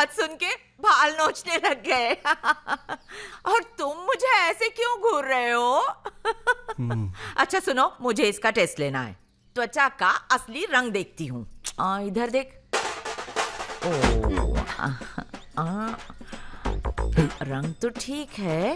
बात सुन के बाल नोचने लग गए। और तुम मुझे ऐसे क्यों घूर रहे हो? अच्छा सुनो, मुझे इसका टेस्ट लेना है। त्वचा का असली रंग देखती हूँ। इधर देख। रंग तो ठीक है,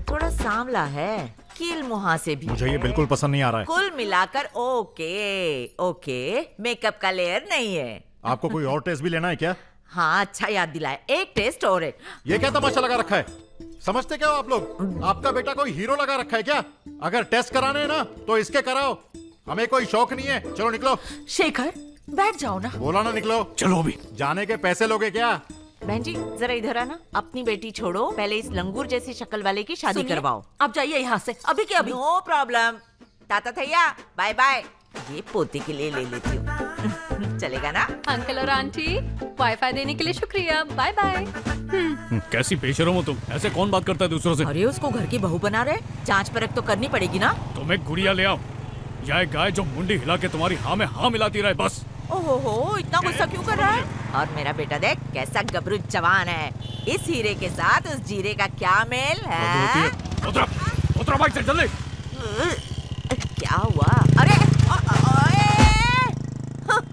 थोड़ा सांवला है, कील मुहासे भी मुझे ये है। बिल्कुल पसंद नहीं आ रहा है। कुल मिलाकर ओके, मेकअप का लेयर नहीं है। आपको कोई और टेस्ट भी लेना है क्या? हाँ, अच्छा याद दिलाया, एक टेस्ट और है। ये क्या तमाशा लगा रखा है? समझते क्या हो आप लोग? आपका बेटा कोई हीरो लगा रखा है क्या? अगर टेस्ट कराने हैं ना तो इसके कराओ, हमें कोई शौक नहीं है। चलो निकलो। शेखर, बैठ जाओ ना। बोला ना निकलो। चलो अभी। जाने के पैसे लोगे क्या? बहन जी जरा इधर आना। अपनी बेटी छोड़ो, पहले इस लंगूर जैसी शक्ल वाले की शादी करवाओ। अब जाइए यहाँ से, अभी के अभी। No problem. ताता थैया बाय बाय। ये पोते के लिए ले लेती हूँ। चलेगा ना? अंकल और आंटी, वाईफाई देने के लिए शुक्रिया, बाय बाय। कैसी पेशरम हो तुम? ऐसे कौन बात करता है दूसरों से? अरे उसको घर की बहू बना रहे, जांच परख तो करनी पड़ेगी ना। तुम एक गुड़िया ले आओ, या एक गाय जो मुंडी हिला के तुम्हारी हाँ में हाँ मिलाती रहे, बस। ओहो, इतना गुस्सा क्यों कर रहा है? और मेरा बेटा देख कैसा गबरू जवान है। इस हीरे के साथ उस जीरे का क्या मेल है? उतरो बाइक से जल्दी। क्या हुआ? अरे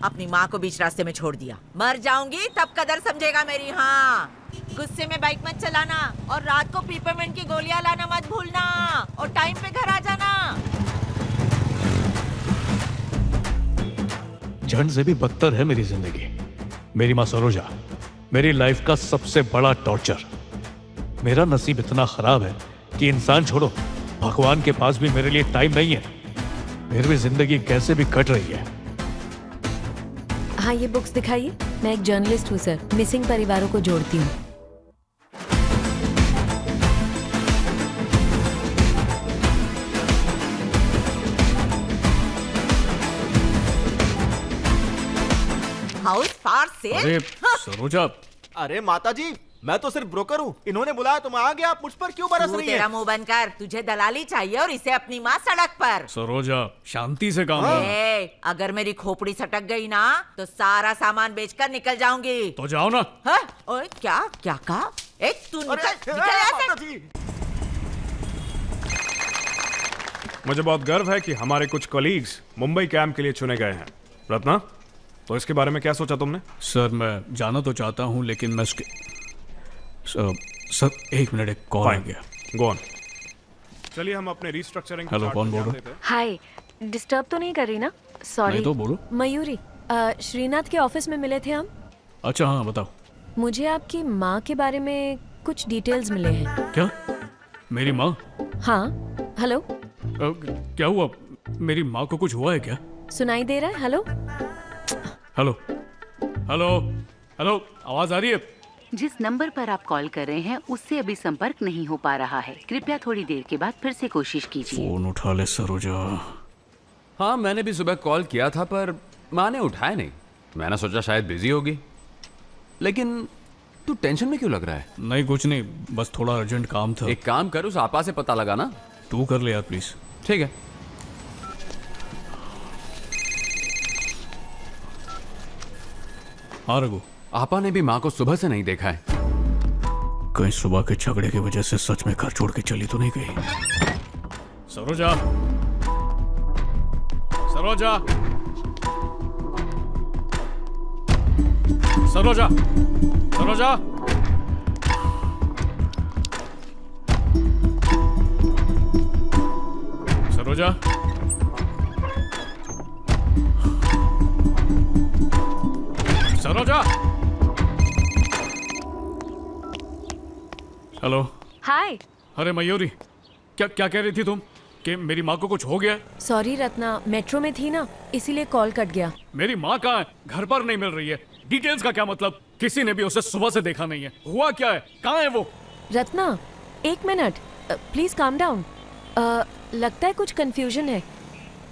अपनी माँ को बीच रास्ते में छोड़ दिया। मर जाऊंगी तब कदर समझेगा मेरी। हाँ, गुस्से में बाइक मत चलाना, और रात को पीपरमेंट की गोलियां लाना मत भूलना, और टाइम पे घर आ जाना। जंड से भी बदतर है मेरी जिंदगी। मेरी माँ सरोजा मेरी लाइफ का सबसे बड़ा टॉर्चर। मेरा नसीब इतना खराब है कि इंसान छोड़ो, भगवान के पास भी मेरे लिए टाइम नहीं है। मेरी भी जिंदगी कैसे भी कट रही है। हाँ, ये बुक्स दिखाइए। मैं एक जर्नलिस्ट हूँ सर, मिसिंग परिवारों को जोड़ती हूँ। House for sale? अरे सरोजा। अरे माताजी, मैं तो सिर्फ ब्रोकर हूँ। इन्होंने बुलाया तो मैं आ गया। आप मुझ पर क्यों बरस तू रही तेरा है? मुंह बंद कर। तुझे दलाली चाहिए और इसे अपनी माँ सड़क पर। सरोजा शांति से काम लो। अगर मेरी खोपड़ी सटक गई ना तो सारा सामान बेचकर निकल जाऊंगी। तो जाओ ना। हाँ? ओए क्या क्या कहा? तू निकल यहाँ से। माताजी, मुझे बहुत गर्व है कि हमारे कुछ कलीग्स मुंबई कैंप के लिए चुने गए हैं। रत्ना, तो इसके बारे में क्या सोचा तुमने? सर मैं जाना तो चाहता हूँ, लेकिन मैं उसके सर एक मिनट, एक कॉल आ गया। Go on. चलिए हम अपने रिस्ट्रक्चरिंग। हेलो, कौन बोल रहा है? हाय, डिस्टर्ब तो नहीं कर रही ना? सॉरी। नहीं तो बोलो। मयूरी, श्रीनाथ के ऑफिस में मिले थे हम। अच्छा हाँ बताओ। मुझे आपकी माँ के बारे में कुछ डिटेल्स मिले हैं। क्या? मेरी माँ? हाँ, हेलो। क्या हुआ? मेरी माँ को कुछ हुआ है क्या? सुनाई दे रहा है? हेलो हेलो हेलो हेलो, आवाज आ रही है? जिस नंबर पर आप कॉल कर रहे हैं उससे अभी संपर्क नहीं हो पा रहा है। कृपया थोड़ी देर के बाद फिर से कोशिश कीजिए। फोन उठा ले सरोजा। हाँ, मैंने भी सुबह कॉल किया था पर माँ ने उठाया नहीं। मैंने सोचा शायद बिजी होगी। लेकिन तू टेंशन में क्यों लग रहा है? नहीं कुछ नहीं, बस थोड़ा अर्जेंट काम था। एक काम कर, उस आपा से पता लगा ना। तू कर ले यार प्लीज। ठीक है। हाँ रघु। आपा ने भी माँ को सुबह से नहीं देखा है। कहीं सुबह के झगड़े की वजह से सच में घर छोड़ के चली तो नहीं गई? सरोजा, सरोजा, सरोजा, सरोजा। सरोजा, सरोजा। हेलो। हाय। अरे मयूरी, क्या क्या कह रही थी तुम? कि मेरी माँ को कुछ हो गया? सॉरी रत्ना, मेट्रो में थी ना, इसीलिए कॉल कट गया। मेरी माँ कहाँ है? घर पर नहीं मिल रही है। डिटेल्स का क्या मतलब? किसी ने भी उसे सुबह से देखा नहीं है। हुआ क्या है? कहाँ है वो? रत्ना, एक मिनट, प्लीज काम डाउन। लगता है कुछ कंफ्यूजन है।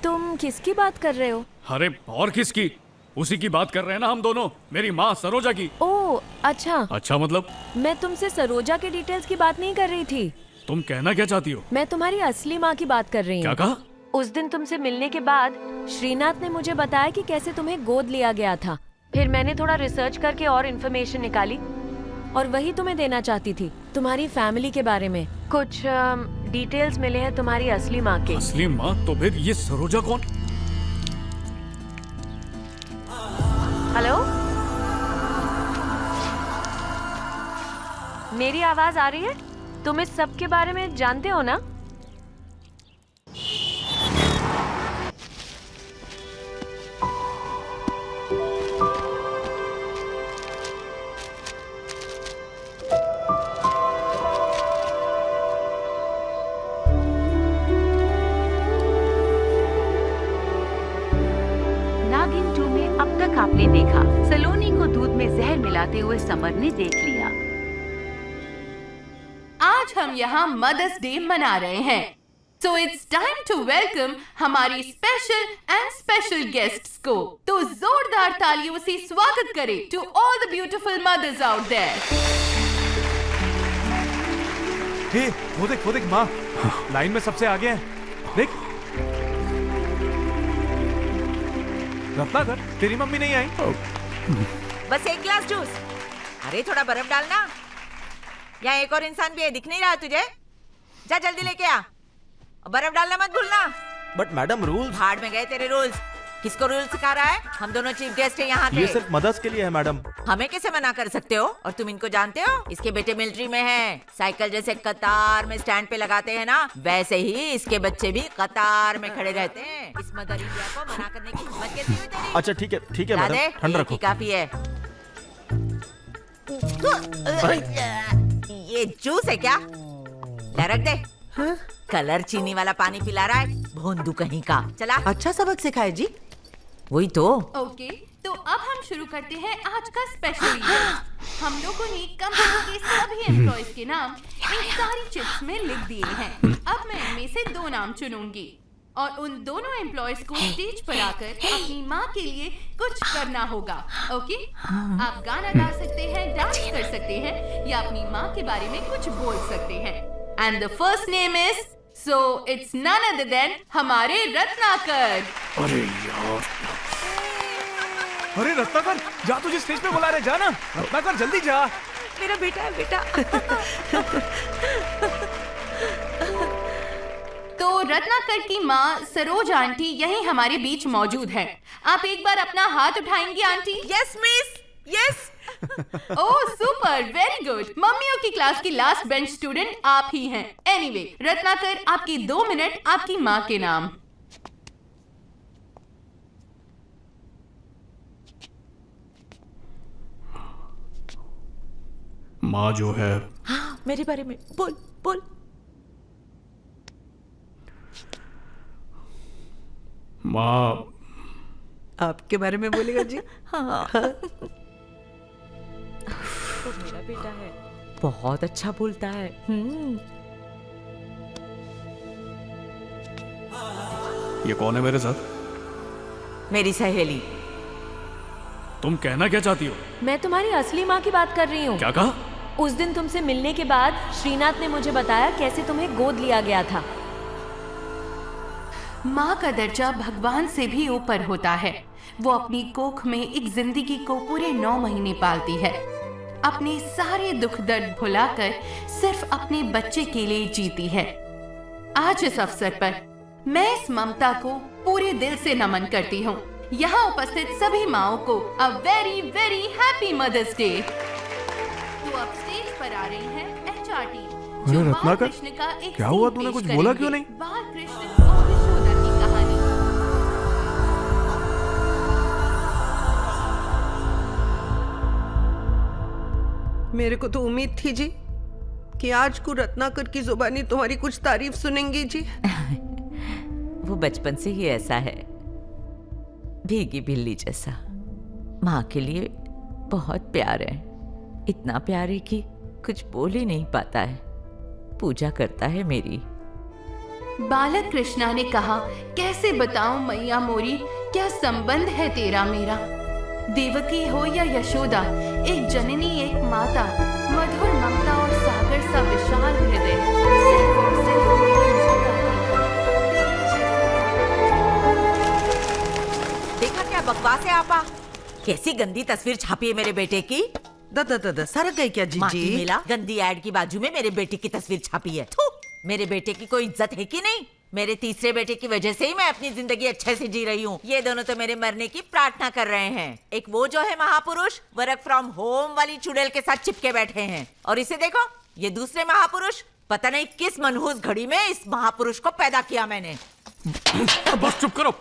तुम किसकी बात कर रहे हो? अरे और किसकी? उसी की बात कर रहे हैं ना हम दोनों, मेरी माँ सरोजा की। ओह अच्छा। अच्छा मतलब? मैं तुमसे सरोजा के डिटेल्स की बात नहीं कर रही थी। तुम कहना क्या चाहती हो? मैं तुम्हारी असली माँ की बात कर रही हूँ। क्या कहा? उस दिन तुमसे मिलने के बाद श्रीनाथ ने मुझे बताया कि कैसे तुम्हें गोद लिया गया था। फिर मैंने थोड़ा रिसर्च करके और इन्फॉर्मेशन निकाली और वही तुम्हें देना चाहती थी, तुम्हारी फैमिली के बारे में। कुछ डिटेल्स मिले हैं तुम्हारी असली माँ के। असली माँ? तो फिर ये सरोजा कौन? हेलो, मेरी आवाज आ रही है? तुम इस सब के बारे में जानते हो ना? नागिन 2 में अब तक आपने देखा, सलोनी को दूध में जहर मिलाते हुए समर ने देख लिया। आज हम यहाँ मदर्स डे मना रहे हैं, so it's time to welcome हमारी स्पेशल गेस्ट्स को। तो जोरदार तालियों से स्वागत करें to all the beautiful mothers out there. Hey, वो देख माँ लाइन में सबसे आगे है। देख रत्नाकर, तेरी मम्मी नहीं आई? बस एक गिलास जूस। अरे थोड़ा बर्फ डालना। यहाँ एक और इंसान भी है, दिख नहीं रहा तुझे? जा जल्दी लेके आ। बर्फ डालना मत भूलना। But madam rules. भाड़ में गए तेरे रूल्स। किसको रूल सिखा रहा है? हम दोनों चीफ गेस्ट हैं यहाँ ये के। सिर्फ मदर्स के लिए है मैडम। हमें कैसे मना कर सकते हो? और तुम इनको जानते हो? इसके बेटे मिलिट्री में हैं। साइकिल जैसे कतार में स्टैंड पे लगाते हैं ना, वैसे ही इसके बच्चे भी कतार में खड़े रहते हैं। इस मदर इंडिया को मना करने की हिम्मत कैसी हुई तेरी? अच्छा ठीक है ला मैडम, दे, ठंड एक रखो। ही काफी है। ये जूस है क्या? ले रख दे। कलर चीनी वाला पानी पिला रहा है, भोंदू कहीं का। चला। अच्छा सबक सिखाए जी। वही तो। ओके, तो अब हम शुरू करते हैं आज का स्पेशल इवेंट। हम लोगों ने कंपनी के सभी एम्प्लॉयज के नाम इन सारी चिट्स में लिख दिए हैं। अब मैं इनमें से 2 नाम चुनूंगी और उन दोनों एम्प्लॉयज को स्टेज पर आकर अपनी माँ के लिए कुछ करना होगा। ओके, आप गाना गा सकते हैं, डांस कर सकते हैं या अपनी माँ के बारे में कुछ बोल सकते हैं। And the first name is, so it's none other than हमारे रत्नाकर। अरे यार, अरे रत्नाकर, जा, तुझे स्टेज पे बुला रहे, जा ना। रत्नाकर जल्दी जा। मेरा बेटा है बेटा। तो रत्नाकर की माँ सरोज आंटी यहीं हमारे बीच मौजूद है। आप एक बार अपना हाथ उठाएंगी aunty? Yes miss, yes. Oh super, very good. मम्मियों की क्लास की लास्ट बेंच स्टूडेंट आप ही हैं। एनीवे, रत्नाकर, आपकी 2 मिनट आपकी माँ के नाम। माँ जो है, हाँ, मेरे बारे में बोल बोल। माँ आपके बारे में बोलेगा जी? हाँ। तो मेरा बेटा है, बहुत अच्छा बोलता है। ये कौन है मेरे साथ? मेरी सहेली। तुम कहना क्या चाहती हो? मैं तुम्हारी असली माँ की बात कर रही हूँ। क्या कहा? उस दिन तुमसे मिलने के बाद श्रीनाथ ने मुझे बताया कैसे तुम्हें गोद लिया गया था। माँ का दर्जा भगवान से भी ऊपर होता है। वो अपनी कोख में एक जिंदगी को पूरे 9 महीने पालती है, अपने सारे दुख दर्द भुलाकर सिर्फ अपने बच्चे के लिए जीती है। आज इस अवसर पर मैं इस ममता को पूरे दिल से नमन करती हूँ। यहाँ उपस्थित सभी माँओं को a very very happy Mother's Day. तो अब स्टेज पर आ रही है HRT, जो अरे रत्नाकर, बाल कृष्ण का एक क्या हुआ? सीन तूने पेश कुछ बोला करेंगे। क्यों नहीं? बाल कृष्ण और यशोदा की कहानी। मेरे को तो उम्मीद थी जी कि आज को रत्नाकर की जुबानी तुम्हारी कुछ तारीफ सुनेंगी जी। वो बचपन से ही ऐसा है, भीगी बिल्ली जैसा। माँ के लिए बहुत प्यार है, इतना प्यार है कि कुछ बोल ही नहीं पाता है। पूजा करता है मेरी। बालक कृष्णा ने कहा, कैसे बताऊं मैया मोरी, क्या संबंध है तेरा मेरा। देवकी हो या यशोदा, एक जननी एक माता, मधुर ममता और सागर सा विशाल हृदय, सिर्फ और सिर्फ मेरी माता देखा क्या बकवास है आपा? कैसी गंदी तस्वीर छापी है मेरे बेटे की। सरक गई क्या माँ की जीजी? मेला गंदी एड की बाजू में मेरे बेटे की तस्वीर छापी है। थू, मेरे बेटे की कोई इज्जत है कि नहीं? मेरे तीसरे बेटे की वजह से ही मैं अपनी जिंदगी अच्छे से जी रही हूँ। ये दोनों तो मेरे मरने की प्रार्थना कर रहे हैं। एक वो जो है महापुरुष, वर्क फ्रॉम होम वाली चुड़ैल के साथ चिपके बैठे हैं, और इसे देखो, ये दूसरे महापुरुष। पता नहीं किस मनहूस घड़ी में इस महापुरुष को पैदा किया मैंने। बस चुप करो।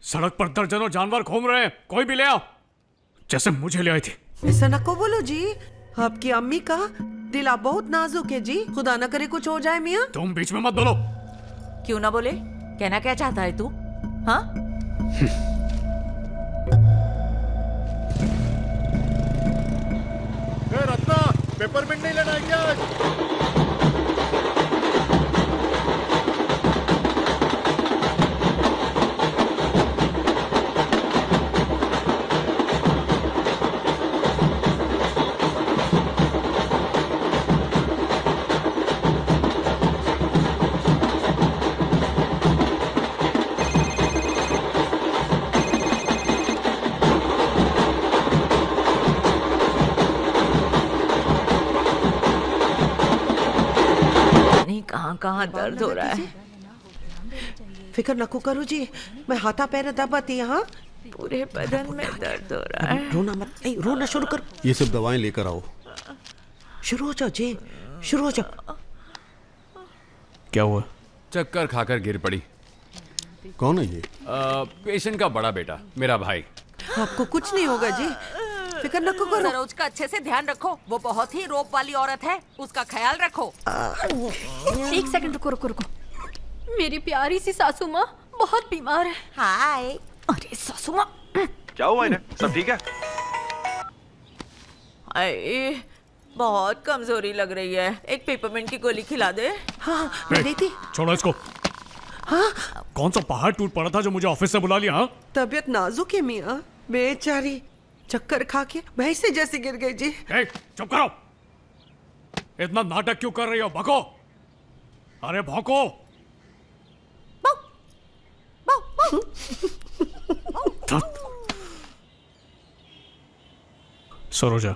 सड़क पर दर्जनों जानवर घूम रहे हैं, कोई भी ले आओ, जैसे मुझे ले आई थी। ऐसा नको बोलो जी, आपकी अम्मी का दिल आप बहुत नाजुक है जी, खुदा न करे कुछ हो जाए मियाँ। तुम बीच में मत बोलो। क्यों ना बोले? कहना क्या चाहता है तू? हाँ? रत्ना, पेपरमिंट नहीं लेना है क्या आज? कहाँ दर्द हो रहा है। फिक्र नको करो जी, मैं हाथा पैर दबाती। हाँ, पूरे बदन में दर्द हो रहा है। रोना मत, नहीं रोना शुरू कर। ये सब दवाएं लेकर आओ। शुरू हो जाओ जी, शुरू हो जाओ। क्या हुआ? चक्कर खाकर गिर पड़ी। कौन है ये? पेशेंट का बड़ा बेटा, मेरा भाई। आपको कुछ नहीं होगा जी, फिक्र नको करो। सरोज का अच्छे से ध्यान रखो, वो बहुत ही रोप वाली औरत है, उसका ख्याल रखो। एक सेकंड रुको रुको रुको। मेरी प्यारी सी सासू माँ बहुत बीमार है। हाय। अरे सासू माँ, क्या हुआ इन्हें? सब ठीक है? अरे बहुत कमजोरी लग रही है, एक पेपरमिंट की गोली खिला दे। हाँ, मैं देती। छोड़ो इसको। हाँ, कौन सा पहाड़ टूट पड़ा था जो मुझे ऑफिस से बुला लिया? हाँ? तबीयत नाजुक है मियाँ, बेचारी चक्कर खा के भैंसे जैसे गिर गई जी। चुप करो। इतना नाटक क्यों कर रही हो? भौंको। अरे भौंको। सरोजा,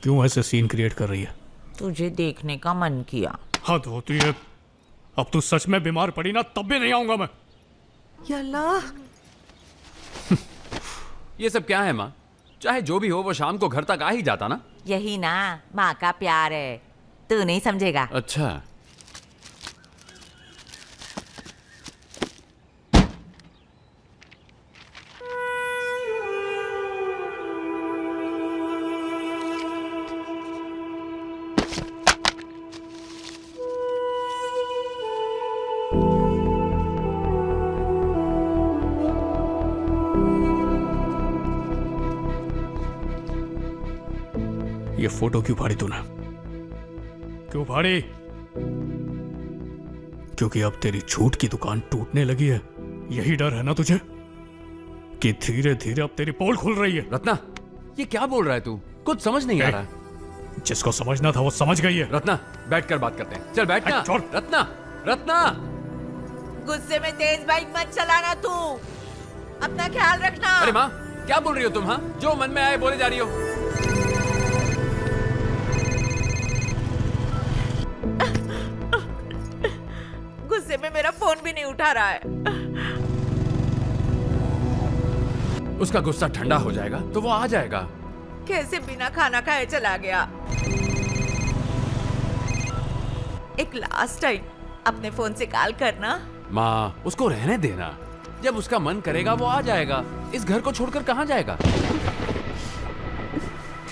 क्यों ऐसे सीन क्रिएट कर रही है? तुझे देखने का मन किया। हद होती है। अब तू सच में बीमार पड़ी ना, तब भी नहीं आऊंगा मैं। यल्ला। ये सब क्या है माँ? चाहे जो भी हो, वो शाम को घर तक आ ही जाता ना। यही ना माँ का प्यार है, तू नहीं समझेगा। अच्छा, ये फोटो क्यों फाड़ी तूने? क्यों फाड़ी? क्योंकि अब तेरी झूठ की दुकान टूटने लगी है। यही डर है ना तुझे कि धीरे धीरे अब तेरी पोल खुल रही है? रत्ना, ये क्या बोल रहा है तू? कुछ समझ नहीं आ रहा। जिसको समझना था वो समझ गई है। रत्ना, बैठकर बात करते हैं। चल बैठ ना। छोड़। रत्ना, रत्ना। गुस्से में तेज बाइक मत चलाना, तू अपना ख्याल रखना। अरे माँ, क्या बोल रही हो तुम? हाँ, जो मन में आए बोले जा रही हो। गुस्से में मेरा फोन भी नहीं उठा रहा है। उसका गुस्सा ठंडा हो जाएगा तो वो आ जाएगा। कैसे बिना खाना खाए चला गया। एक लास्ट टाइम अपने फोन से कॉल करना। माँ, उसको रहने देना। जब उसका मन करेगा वो आ जाएगा। इस घर को छोड़कर कहाँ जाएगा?